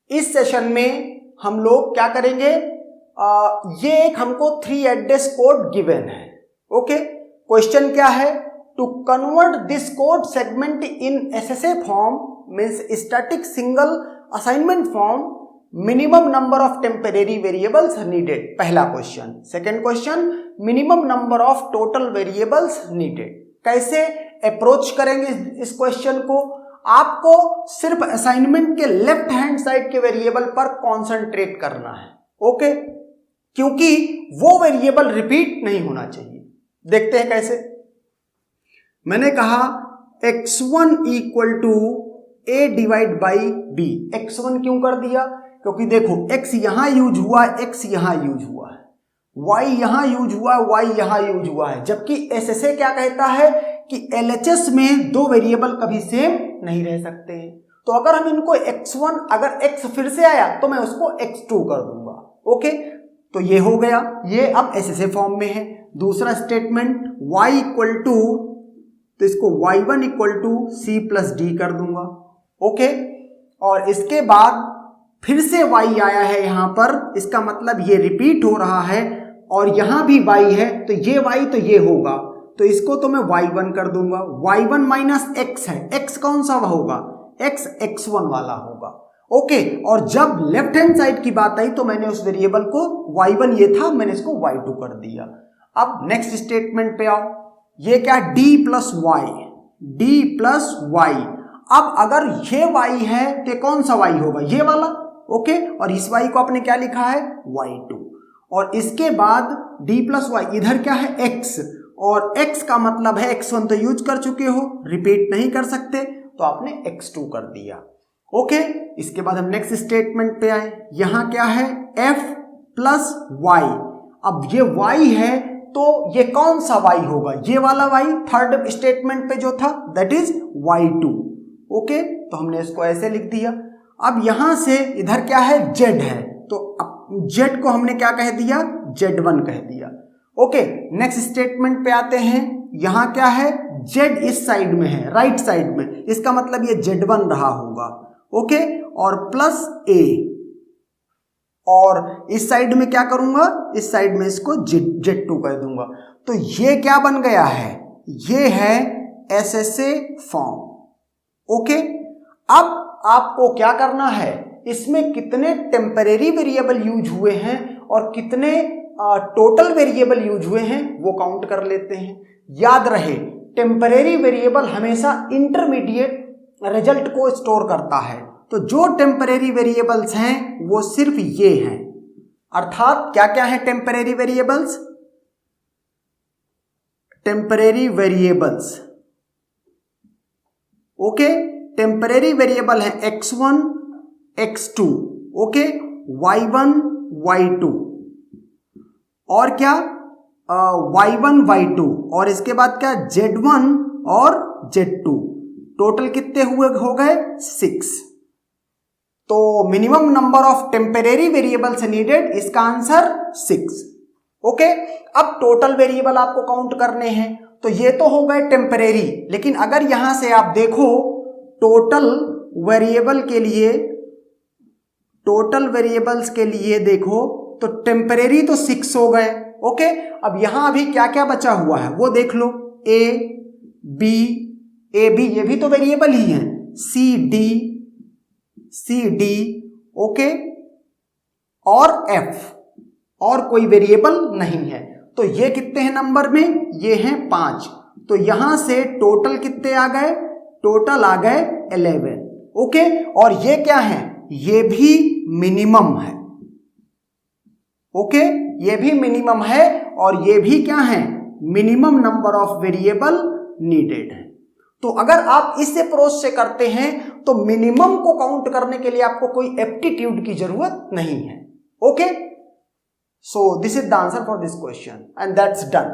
इस सेशन में हम लोग क्या करेंगे, ये एक हमको 3 एड्रेस कोड गिवन है। ओके, क्वेश्चन क्या है, to convert this code segment in SSA form means static single assignment form, minimum number of temporary variables needed, पहला क्वेश्चन। Second question, minimum number of total variables needed. कैसे approach करेंगे इस question को, आपको सिर्फ असाइनमेंट के लेफ्ट हैंड साइड के वेरिएबल पर कॉन्सेंट्रेट करना है। ओके, क्योंकि वो वेरिएबल रिपीट नहीं होना चाहिए। देखते हैं कैसे। मैंने कहा x1 equal to a divide by b। x1 क्यों कर दिया, क्योंकि देखो x यहां यूज हुआ है, x यहां यूज हुआ है, y यहां यूज हुआ है, y यहां यूज हुआ है, जबकि एसएसए क्या कहता है कि एलएचएस में दो वेरिएबल कभी सेम नहीं रह सकते हैं। तो अगर हम इनको x1, अगर x फिर से आया तो मैं उसको x2 कर दूंगा। ओके, तो ये हो गया, ये अब एसएसए फॉर्म में है। दूसरा स्टेटमेंट y इक्वल टू, तो इसको y1 equal to c plus d कर दूंगा। ओके, और इसके बाद फिर से y आया है यहां पर, इसका मतलब ये रिपीट हो रहा है, और यहां भी y है, तो ये y तो ये होगा, तो इसको तो मैं y1 कर दूंगा। y1 माइनस x है, x कौन सा होगा, x x1 वाला होगा। ओके, और जब लेफ्ट हैंड साइड की बात आई तो मैंने उस वेरिएबल को y1 ये था, मैंने इसको y2 कर दिया। अब नेक्स्ट स्टेटमेंट पे आओ, ये क्या, d प्लस y। अब अगर ये y है तो कौन सा y होगा, ये वाला। ओके, और इस y को आपने क्या लिखा है, y2, और इसके बाद d प्लस y, इधर क्या है x, और x का मतलब है x1 तो यूज कर चुके हो, रिपीट नहीं कर सकते, तो आपने x2 कर दिया। ओके, इसके बाद हम नेक्स्ट स्टेटमेंट पे आए, यहां क्या है, f प्लस y। अब ये y है तो ये कौन सा y होगा, ये वाला y, थर्ड स्टेटमेंट पे जो था, दैट इज y2। ओके, तो हमने इसको ऐसे लिख दिया। अब यहां से इधर क्या है, z है, तो z को हमने क्या कह दिया, z1 कह दिया। ओके, नेक्स्ट स्टेटमेंट पे आते हैं, यहां क्या है, z इस साइड में है, राइट साइड में, इसका मतलब ये z1 रहा होगा। ओके, और प्लस a, और इस साइड में क्या करूंगा, इस साइड में इसको z2 कह दूंगा। तो ये क्या बन गया है, ये है एसएसए फॉर्म। ओके, अब आपको क्या करना है, इसमें कितने टेम्परेरी वेरिएबल यूज हुए हैं और कितने टोटल वेरिएबल यूज हुए हैं वो काउंट कर लेते हैं। याद रहे, टेम्परेरी वेरिएबल हमेशा इंटरमीडिएट रिजल्ट को स्टोर करता है, तो जो टेम्परेरी वेरिएबल्स हैं वो सिर्फ ये हैं। अर्थात क्या क्या है temporary variables, temporary variables, okay, temporary variable है x1 x2, okay, y1 y2, और क्या y1 y2, और इसके बाद क्या z1 और z2, टोटल कितने हुए हो गए 6। तो minimum number of temporary variables needed, इसका आंसर 6। ओके, अब टोटल वेरिएबल आपको काउंट करने हैं, तो ये तो हो गए टेम्परेरी, लेकिन अगर यहां से आप देखो टोटल वेरिएबल के लिए, टोटल वेरिएबल्स के लिए देखो तो टेम्परेरी तो 6 हो गए। ओके, अब यहां अभी क्या क्या बचा हुआ है वो देख लो, a b ये भी तो वेरिएबल ही है, c d, ओके, और f, और कोई वेरिएबल नहीं है। तो ये कितने हैं नंबर में, ये हैं 5। तो यहां से टोटल कितने आ गए, टोटल आ गए 11। ओके, और ये क्या है, ये भी मिनिमम है। ओके, ये भी मिनिमम है, और ये भी क्या है, minimum number of variable needed है। तो अगर आप इस अप्रोच से करते हैं तो मिनिमम को काउंट करने के लिए आपको कोई एप्टीट्यूड की जरूरत नहीं है। Okay, so this is the answer for this question and that's done.